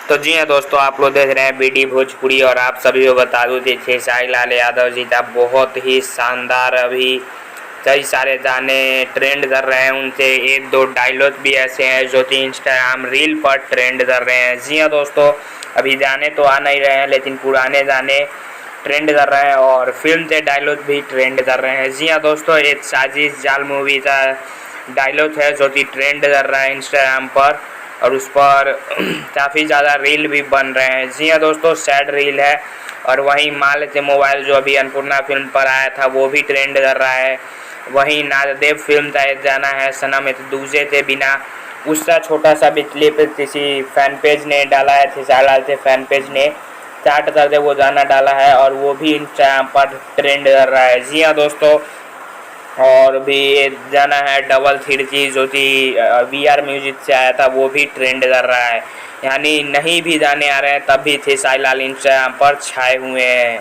तो जी हाँ दोस्तों, आप लोग देख रहे हैं बीडी भोजपुरी और आप सभी को बता दूं कि खेसारी लाल यादव जी का बहुत ही शानदार अभी कई सारे गाने ट्रेंड कर रहे हैं। उनसे एक दो डायलॉग भी ऐसे हैं जो कि इंस्टाग्राम रील पर ट्रेंड कर रहे हैं। जी हाँ दोस्तों, अभी गाने तो आ नहीं रहे हैं लेकिन पुराने गाने ट्रेंड कर रहे हैं और फिल्म से डायलॉग भी ट्रेंड कर रहे हैं। जी हाँ दोस्तों, एक साजिश जाल मूवी का डायलॉग है जो कि ट्रेंड कर रहा है इंस्टाग्राम पर और उस पर काफ़ी ज़्यादा रील भी बन रहे हैं। जी हाँ दोस्तों, सैड रील है। और वहीं माल से मोबाइल जो अभी अन्नपूर्णा फिल्म पर आया था वो भी ट्रेंड कर रहा है। वहीं नागदेव फिल्म का एक गाना है सनम एक दूजे के बिना, उसका छोटा सा भी क्लिप किसी फैन पेज ने डाला है, खेसारी लाल से फैन पेज ने चार्ट करके वो गाना डाला है और वो भी इंस्टाग्राम पर ट्रेंड कर रहा है। जी हाँ दोस्तों, और भी एक गाना है डबल खिड़की जो कि VR म्यूजिक से आया था वो भी ट्रेंड कर रहा है। यानी नहीं भी गाने आ रहे हैं तब भी खेसारी लाल इंस्टाग्राम पर छाए हुए हैं।